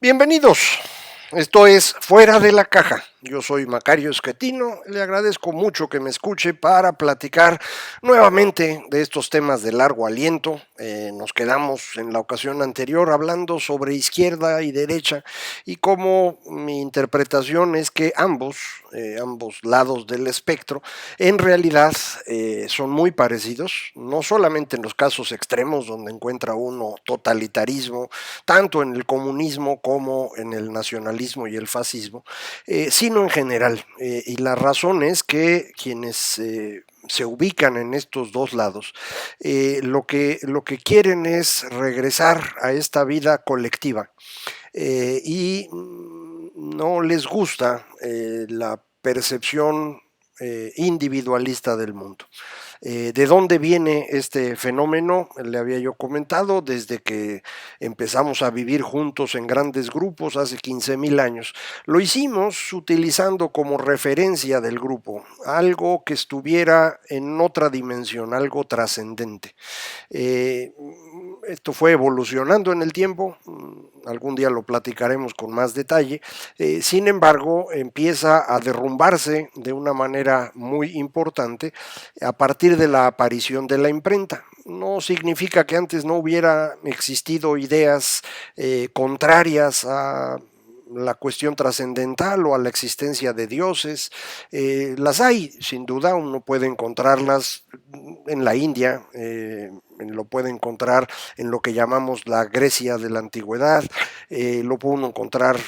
Bienvenidos. Esto es Fuera de la Caja. Yo soy Macario Esquetino. Le agradezco mucho que me escuche para platicar nuevamente de estos temas de largo aliento. Nos quedamos en la ocasión anterior hablando sobre izquierda y derecha y cómo mi interpretación es que ambos lados del espectro, en realidad son muy parecidos, no solamente en los casos extremos donde encuentra uno totalitarismo, tanto en el comunismo como en el nacionalismo y el fascismo, sino en general. Y la razón es que quienes se ubican en estos dos lados, lo que quieren es regresar a esta vida colectiva y no les gusta la percepción individualista del mundo. ¿De dónde viene este fenómeno? Le había yo comentado desde que empezamos a vivir juntos en grandes grupos hace 15,000 años. Lo hicimos utilizando como referencia del grupo algo que estuviera en otra dimensión, algo trascendente. Eh, Esto fue evolucionando en el tiempo, algún día lo platicaremos con más detalle. Sin embargo, empieza a derrumbarse de una manera muy importante a partir de la aparición de la imprenta. No significa que antes no hubiera existido ideas contrarias a la cuestión trascendental o a la existencia de dioses. Las hay, sin duda, uno puede encontrarlas en la India, lo puede encontrar en lo que llamamos la Grecia de la antigüedad, lo puede uno encontrar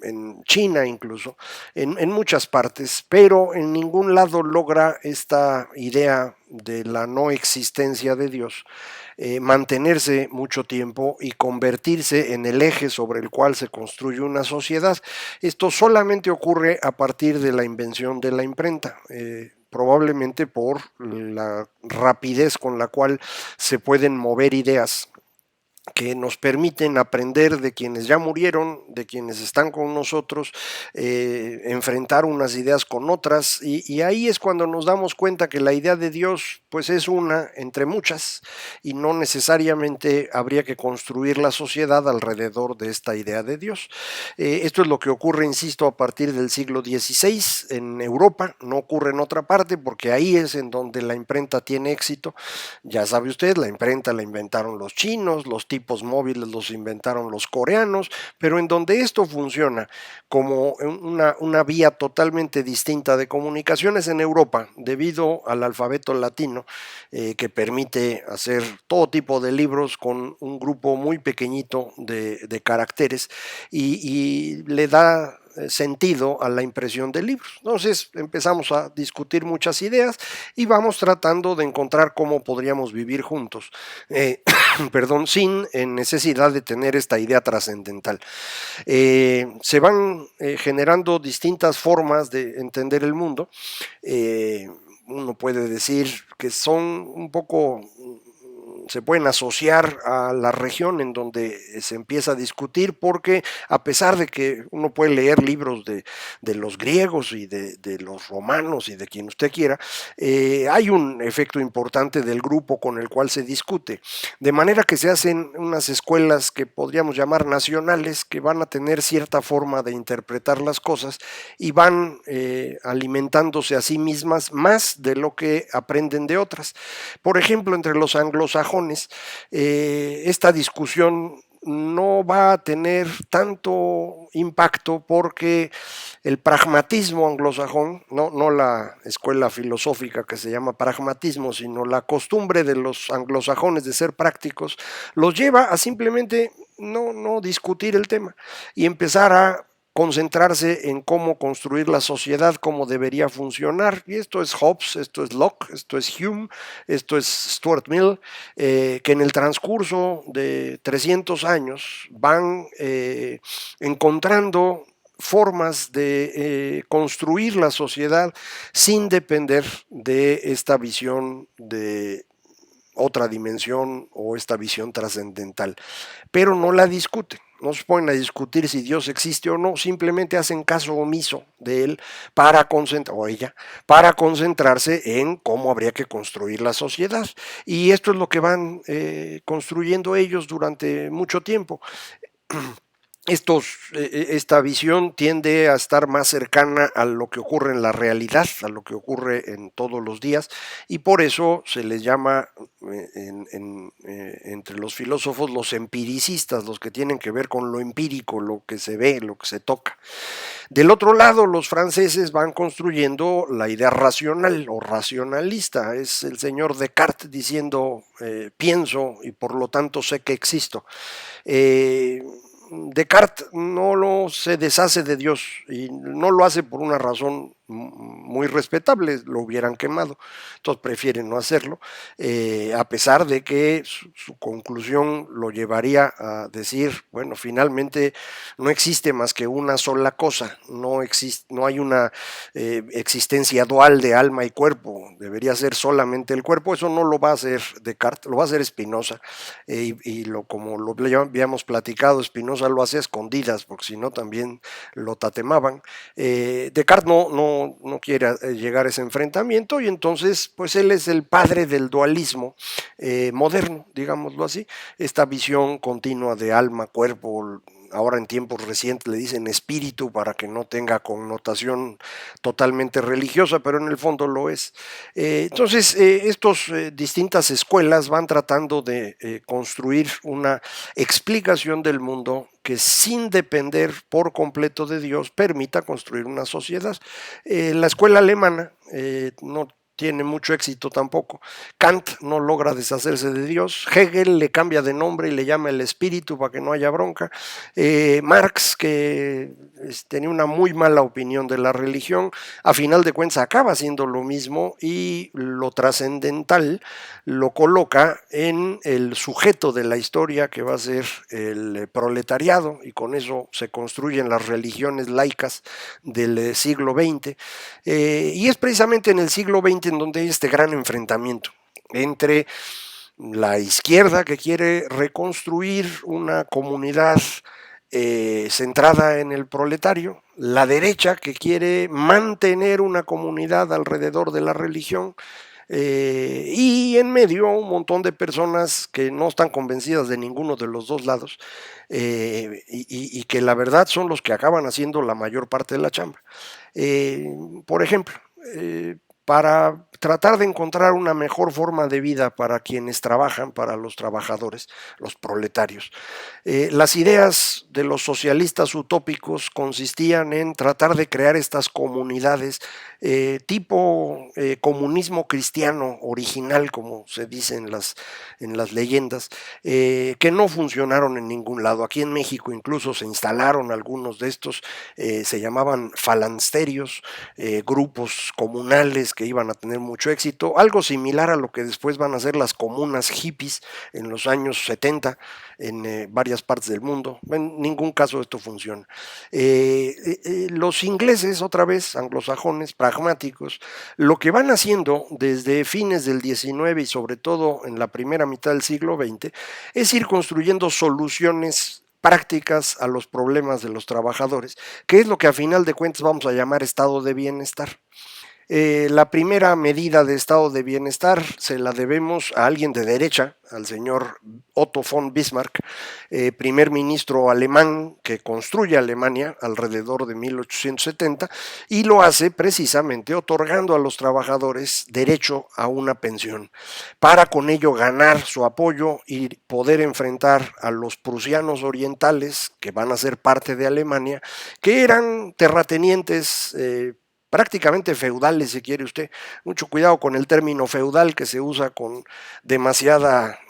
en China incluso, en muchas partes, pero en ningún lado logra esta idea de la no existencia de Dios mantenerse mucho tiempo y convertirse en el eje sobre el cual se construye una sociedad. Esto solamente ocurre a partir de la invención de la imprenta. Probablemente por la rapidez con la cual se pueden mover ideas que nos permiten aprender de quienes ya murieron, de quienes están con nosotros, enfrentar unas ideas con otras, y ahí es cuando nos damos cuenta que la idea de Dios pues es una entre muchas y no necesariamente habría que construir la sociedad alrededor de esta idea de Dios. Esto es lo que ocurre, insisto, a partir del siglo XVI en Europa, no ocurre en otra parte porque ahí es en donde la imprenta tiene éxito. Ya sabe usted, la imprenta la inventaron los chinos, los tipos móviles los inventaron los coreanos, pero en donde esto funciona como una vía totalmente distinta de comunicaciones en Europa, debido al alfabeto latino, que permite hacer todo tipo de libros con un grupo muy pequeñito de caracteres y le da sentido a la impresión de libros. Entonces empezamos a discutir muchas ideas y vamos tratando de encontrar cómo podríamos vivir juntos, perdón, sin necesidad de tener esta idea trascendental. Se van generando distintas formas de entender el mundo. Uno puede decir que son un poco, se pueden asociar a la región en donde se empieza a discutir, porque a pesar de que uno puede leer libros de los griegos y de los romanos y de quien usted quiera, hay un efecto importante del grupo con el cual se discute, de manera que se hacen unas escuelas que podríamos llamar nacionales, que van a tener cierta forma de interpretar las cosas y van alimentándose a sí mismas más de lo que aprenden de otras. Por ejemplo, entre los anglosajones, esta discusión no va a tener tanto impacto porque el pragmatismo anglosajón, no la escuela filosófica que se llama pragmatismo, sino la costumbre de los anglosajones de ser prácticos, los lleva a simplemente no discutir el tema y empezar a concentrarse en cómo construir la sociedad, cómo debería funcionar. Y esto es Hobbes, esto es Locke, esto es Hume, esto es Stuart Mill, que en el transcurso de 300 años van encontrando formas de construir la sociedad sin depender de esta visión de otra dimensión o esta visión trascendental, pero no la discuten. No se ponen a discutir si Dios existe o no, simplemente hacen caso omiso de él para o ella, para concentrarse en cómo habría que construir la sociedad. Y esto es lo que van construyendo ellos durante mucho tiempo. Esta visión tiende a estar más cercana a lo que ocurre en la realidad, a lo que ocurre en todos los días, y por eso se les llama entre los filósofos los empiricistas, los que tienen que ver con lo empírico, lo que se ve, lo que se toca. Del otro lado, los franceses van construyendo la idea racional o racionalista. Es el señor Descartes diciendo pienso y por lo tanto sé que existo. Descartes no se deshace de Dios y no lo hace por una razón muy respetable, lo hubieran quemado, entonces prefieren no hacerlo, a pesar de que su conclusión lo llevaría a decir, bueno, finalmente no existe más que una sola cosa, no hay una existencia dual de alma y cuerpo, debería ser solamente el cuerpo. Eso no lo va a hacer Descartes, lo va a hacer Spinoza, como lo habíamos platicado, Spinoza lo hace a escondidas, porque si no también lo tatemaban. Descartes no quiere llegar a ese enfrentamiento, y entonces pues él es el padre del dualismo moderno, digámoslo así, esta visión continua de alma, cuerpo. Ahora en tiempos recientes le dicen espíritu para que no tenga connotación totalmente religiosa, pero en el fondo lo es. Entonces, estas distintas escuelas van tratando de construir una explicación del mundo que, sin depender por completo de Dios, permita construir una sociedad. La escuela alemana no tiene mucho éxito tampoco. Kant no logra deshacerse de Dios. Hegel le cambia de nombre y le llama el espíritu para que no haya bronca. Marx, que tenía una muy mala opinión de la religión, a final de cuentas acaba haciendo lo mismo, y lo trascendental lo coloca en el sujeto de la historia, que va a ser el proletariado, y con eso se construyen las religiones laicas del siglo XX. Y es precisamente en el siglo XX en donde hay este gran enfrentamiento entre la izquierda, que quiere reconstruir una comunidad centrada en el proletario, la derecha, que quiere mantener una comunidad alrededor de la religión, y en medio un montón de personas que no están convencidas de ninguno de los dos lados, y que la verdad son los que acaban haciendo la mayor parte de la chamba. Por ejemplo, para tratar de encontrar una mejor forma de vida para quienes trabajan, para los trabajadores, los proletarios. Las ideas de los socialistas utópicos consistían en tratar de crear estas comunidades tipo comunismo cristiano original, como se dice en las leyendas, que no funcionaron en ningún lado. Aquí en México incluso se instalaron algunos de estos, se llamaban falansterios, grupos comunales que iban a tener mucho éxito, algo similar a lo que después van a ser las comunas hippies en los años 70 en varias partes del mundo. En ningún caso esto funciona. Los ingleses, otra vez, anglosajones, pragmáticos, lo que van haciendo desde fines del XIX y sobre todo en la primera mitad del siglo XX es ir construyendo soluciones prácticas a los problemas de los trabajadores, que es lo que a final de cuentas vamos a llamar estado de bienestar. La primera medida de estado de bienestar se la debemos a alguien de derecha, al señor Otto von Bismarck, primer ministro alemán que construye Alemania alrededor de 1870, y lo hace precisamente otorgando a los trabajadores derecho a una pensión, para con ello ganar su apoyo y poder enfrentar a los prusianos orientales, que van a ser parte de Alemania, que eran terratenientes prácticamente feudales, si quiere usted. Mucho cuidado con el término feudal, que se usa con demasiada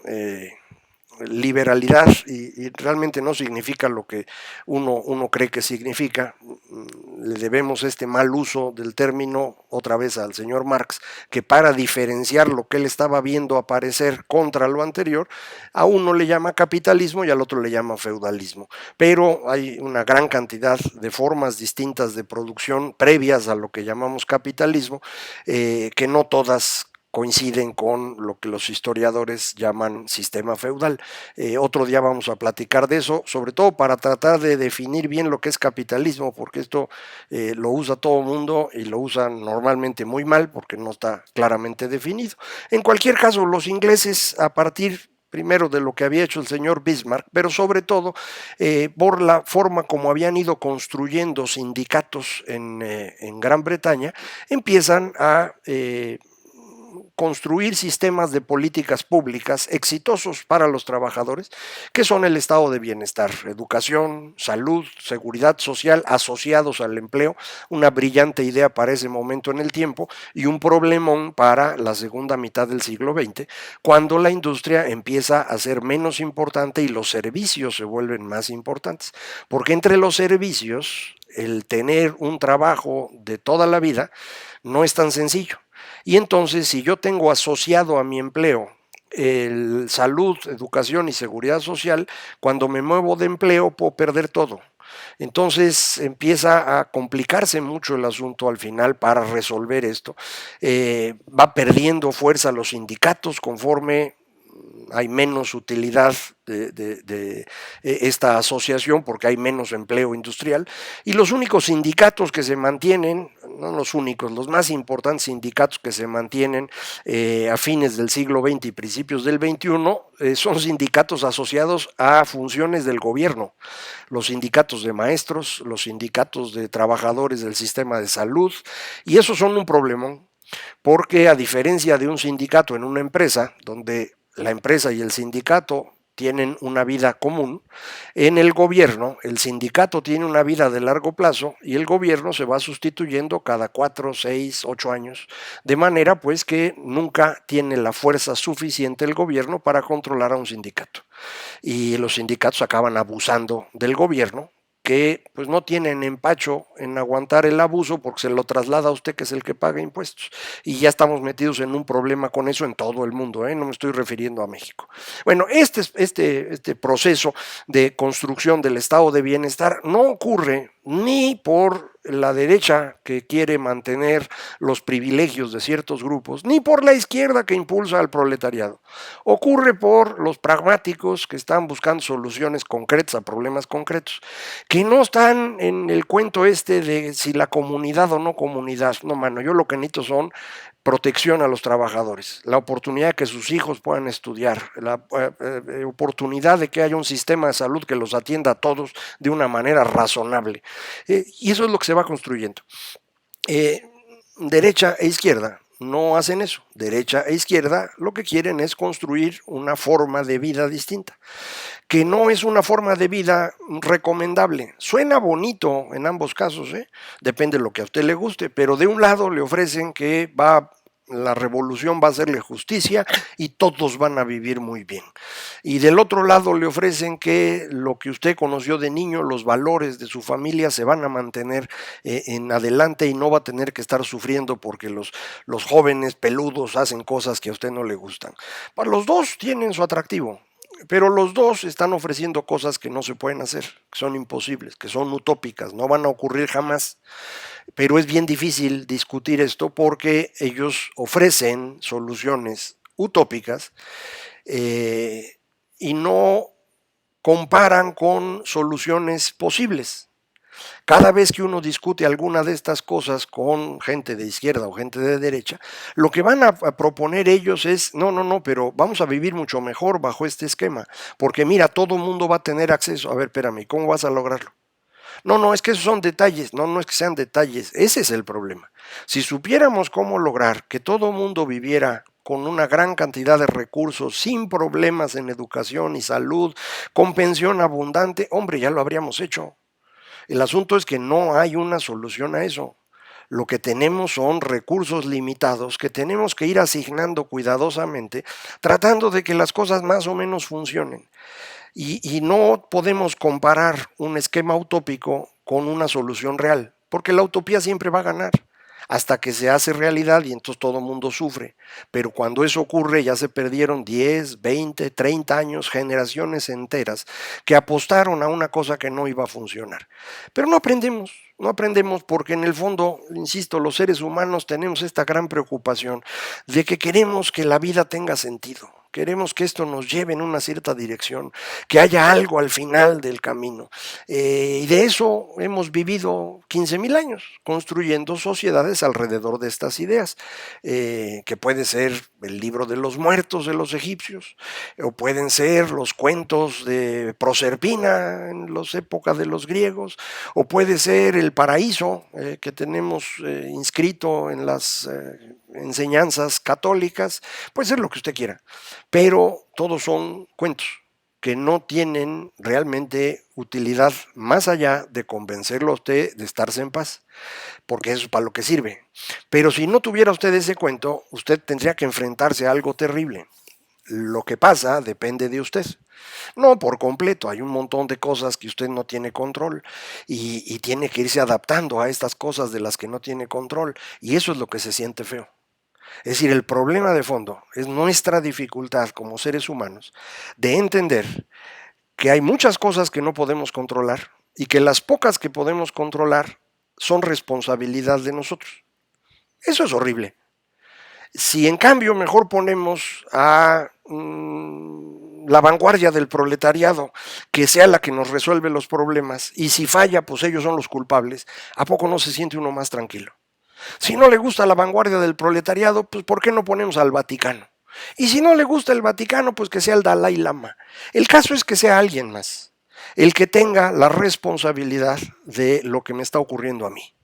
liberalidad y realmente no significa lo que uno cree que significa. Le debemos este mal uso del término otra vez al señor Marx, que para diferenciar lo que él estaba viendo aparecer contra lo anterior, a uno le llama capitalismo y al otro le llama feudalismo. Pero hay una gran cantidad de formas distintas de producción previas a lo que llamamos capitalismo, que no todas coinciden con lo que los historiadores llaman sistema feudal. Otro día vamos a platicar de eso, sobre todo para tratar de definir bien lo que es capitalismo, porque esto lo usa todo el mundo y lo usan normalmente muy mal porque no está claramente definido. En cualquier caso, los ingleses, a partir primero de lo que había hecho el señor Bismarck, pero sobre todo por la forma como habían ido construyendo sindicatos en Gran Bretaña, empiezan a construir sistemas de políticas públicas exitosos para los trabajadores, que son el estado de bienestar, educación, salud, seguridad social asociados al empleo, una brillante idea para ese momento en el tiempo y un problemón para la segunda mitad del siglo XX, cuando la industria empieza a ser menos importante y los servicios se vuelven más importantes, porque entre los servicios, el tener un trabajo de toda la vida no es tan sencillo. Y entonces, si yo tengo asociado a mi empleo el salud, educación y seguridad social, cuando me muevo de empleo puedo perder todo. Entonces empieza a complicarse mucho el asunto al final para resolver esto. Va perdiendo fuerza los sindicatos conforme hay menos utilidad de esta asociación porque hay menos empleo industrial y los únicos sindicatos que se mantienen, no los únicos, los más importantes sindicatos que se mantienen a fines del siglo XX y principios del XXI son sindicatos asociados a funciones del gobierno, los sindicatos de maestros, los sindicatos de trabajadores del sistema de salud, y esos son un problemón porque a diferencia de un sindicato en una empresa donde la empresa y el sindicato tienen una vida común, en el gobierno el sindicato tiene una vida de largo plazo y el gobierno se va sustituyendo cada 4, 6, 8 años, de manera pues que nunca tiene la fuerza suficiente el gobierno para controlar a un sindicato. Y los sindicatos acaban abusando del gobierno, que pues no tienen empacho en aguantar el abuso porque se lo traslada a usted que es el que paga impuestos y ya estamos metidos en un problema con eso en todo el mundo, no me estoy refiriendo a México. Bueno, este proceso de construcción del estado de bienestar no ocurre ni por la derecha que quiere mantener los privilegios de ciertos grupos, ni por la izquierda que impulsa al proletariado. Ocurre por los pragmáticos que están buscando soluciones concretas a problemas concretos, que no están en el cuento este de si la comunidad o no comunidad. No, mano, yo lo que necesito son protección a los trabajadores, la oportunidad de que sus hijos puedan estudiar, la oportunidad de que haya un sistema de salud que los atienda a todos de una manera razonable. Y eso es lo que se va construyendo. Derecha e izquierda no hacen eso. Derecha e izquierda lo que quieren es construir una forma de vida distinta, que no es una forma de vida recomendable. Suena bonito en ambos casos, depende de lo que a usted le guste, pero de un lado le ofrecen que la revolución va a hacerle justicia y todos van a vivir muy bien. Y del otro lado le ofrecen que lo que usted conoció de niño, los valores de su familia se van a mantener en adelante y no va a tener que estar sufriendo porque los jóvenes peludos hacen cosas que a usted no le gustan. Para los dos tienen su atractivo, pero los dos están ofreciendo cosas que no se pueden hacer, que son imposibles, que son utópicas, no van a ocurrir jamás. Pero es bien difícil discutir esto porque ellos ofrecen soluciones utópicas y no comparan con soluciones posibles. Cada vez que uno discute alguna de estas cosas con gente de izquierda o gente de derecha, lo que van a proponer ellos es, no, pero vamos a vivir mucho mejor bajo este esquema, porque mira, todo el mundo va a tener acceso. A ver, espérame, ¿cómo vas a lograrlo? No, es que esos son detalles, no es que sean detalles, ese es el problema. Si supiéramos cómo lograr que todo mundo viviera con una gran cantidad de recursos, sin problemas en educación y salud, con pensión abundante, hombre, ya lo habríamos hecho. El asunto es que no hay una solución a eso. Lo que tenemos son recursos limitados que tenemos que ir asignando cuidadosamente, tratando de que las cosas más o menos funcionen. Y no podemos comparar un esquema utópico con una solución real, porque la utopía siempre va a ganar, hasta que se hace realidad y entonces todo el mundo sufre. Pero cuando eso ocurre ya se perdieron 10, 20, 30 años, generaciones enteras que apostaron a una cosa que no iba a funcionar. Pero no aprendemos porque en el fondo, insisto, los seres humanos tenemos esta gran preocupación de que queremos que la vida tenga sentido. Queremos que esto nos lleve en una cierta dirección, que haya algo al final del camino. Y de eso hemos vivido 15,000 años, construyendo sociedades alrededor de estas ideas, que puede ser el libro de los muertos de los egipcios, o pueden ser los cuentos de Proserpina en las épocas de los griegos, o puede ser el paraíso que tenemos inscrito en las enseñanzas católicas, puede ser lo que usted quiera, pero todos son cuentos que no tienen realmente utilidad más allá de convencerlo a usted de estarse en paz, porque eso es para lo que sirve. Pero si no tuviera usted ese cuento, usted tendría que enfrentarse a algo terrible. Lo que pasa depende de usted. No por completo, hay un montón de cosas que usted no tiene control y tiene que irse adaptando a estas cosas de las que no tiene control, y eso es lo que se siente feo. Es decir, el problema de fondo es nuestra dificultad como seres humanos de entender que hay muchas cosas que no podemos controlar y que las pocas que podemos controlar son responsabilidad de nosotros. Eso es horrible. Si en cambio mejor ponemos a la vanguardia del proletariado, que sea la que nos resuelve los problemas, y si falla, pues ellos son los culpables, ¿a poco no se siente uno más tranquilo? Si no le gusta la vanguardia del proletariado, pues ¿por qué no ponemos al Vaticano? Y si no le gusta el Vaticano, pues que sea el Dalai Lama. El caso es que sea alguien más, el que tenga la responsabilidad de lo que me está ocurriendo a mí.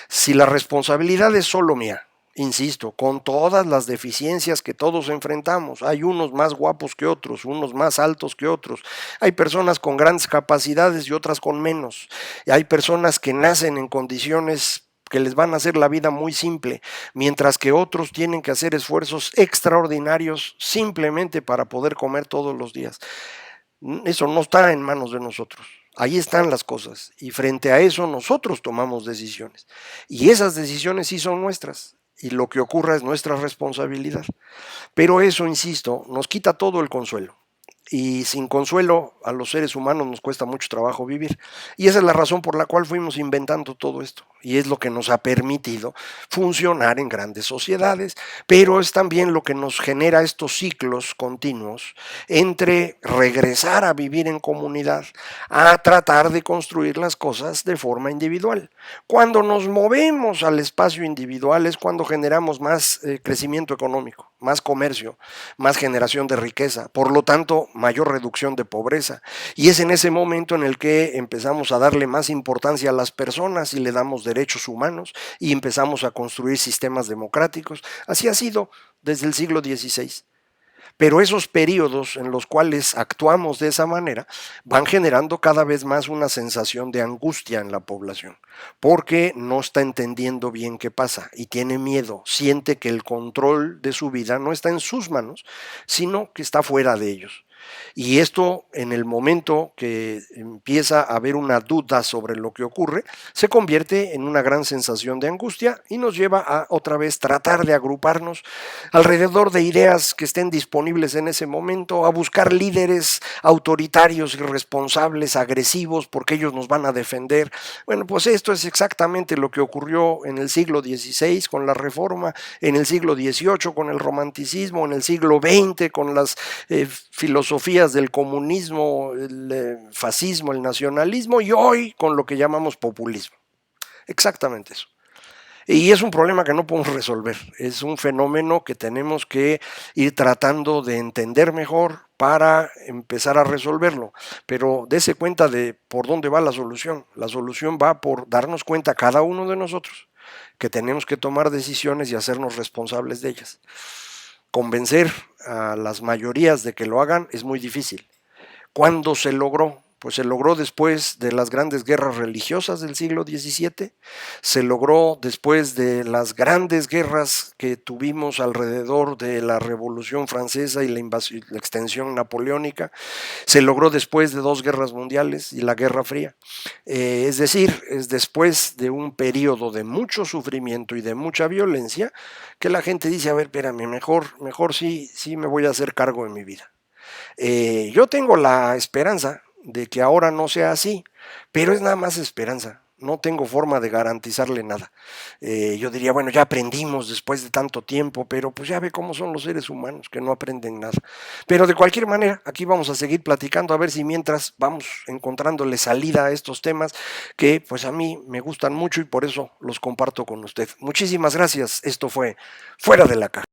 Si la responsabilidad es solo mía, insisto, con todas las deficiencias que todos enfrentamos, hay unos más guapos que otros, unos más altos que otros, hay personas con grandes capacidades y otras con menos, y hay personas que nacen en condiciones que les van a hacer la vida muy simple, mientras que otros tienen que hacer esfuerzos extraordinarios simplemente para poder comer todos los días. Eso no está en manos de nosotros. Ahí están las cosas y frente a eso nosotros tomamos decisiones y esas decisiones sí son nuestras y lo que ocurra es nuestra responsabilidad. Pero eso, insisto, nos quita todo el consuelo. Y sin consuelo a los seres humanos nos cuesta mucho trabajo vivir. Y esa es la razón por la cual fuimos inventando todo esto. Y es lo que nos ha permitido funcionar en grandes sociedades, pero es también lo que nos genera estos ciclos continuos entre regresar a vivir en comunidad, a tratar de construir las cosas de forma individual. Cuando nos movemos al espacio individual es cuando generamos más crecimiento económico, más comercio, más generación de riqueza, por lo tanto mayor reducción de pobreza. Y es en ese momento en el que empezamos a darle más importancia a las personas y le damos derechos humanos y empezamos a construir sistemas democráticos. Así ha sido desde el siglo XVI. Pero esos periodos en los cuales actuamos de esa manera van generando cada vez más una sensación de angustia en la población, porque no está entendiendo bien qué pasa y tiene miedo, siente que el control de su vida no está en sus manos, sino que está fuera de ellos. Y esto, en el momento que empieza a haber una duda sobre lo que ocurre, se convierte en una gran sensación de angustia y nos lleva a otra vez tratar de agruparnos alrededor de ideas que estén disponibles en ese momento, a buscar líderes autoritarios, irresponsables, agresivos, porque ellos nos van a defender. Bueno, pues esto es exactamente lo que ocurrió en el siglo XVI con la Reforma, en el siglo XVIII con el Romanticismo, en el siglo XX con las filosofías del comunismo, el fascismo, el nacionalismo, y hoy con lo que llamamos populismo. Exactamente eso. Y es un problema que no podemos resolver, es un fenómeno que tenemos que ir tratando de entender mejor para empezar a resolverlo, pero dése cuenta de por dónde va la solución. La solución va por darnos cuenta cada uno de nosotros que tenemos que tomar decisiones y hacernos responsables de ellas. Convencer a las mayorías de que lo hagan es muy difícil. ¿Cuándo se logró? Pues se logró después de las grandes guerras religiosas del siglo XVII, se logró después de las grandes guerras que tuvimos alrededor de la Revolución Francesa y la extensión napoleónica, se logró después de 2 guerras mundiales y la Guerra Fría. Es decir, es después de un periodo de mucho sufrimiento y de mucha violencia que la gente dice, a ver, espérame, mejor sí me voy a hacer cargo de mi vida. Yo tengo la esperanza de que ahora no sea así, pero es nada más esperanza. No tengo forma de garantizarle nada. Yo diría, bueno, ya aprendimos después de tanto tiempo, pero pues ya ve cómo son los seres humanos, que no aprenden nada. Pero de cualquier manera, aquí vamos a seguir platicando, a ver si mientras vamos encontrándole salida a estos temas que pues a mí me gustan mucho y por eso los comparto con usted. Muchísimas gracias. Esto fue Fuera de la Caja.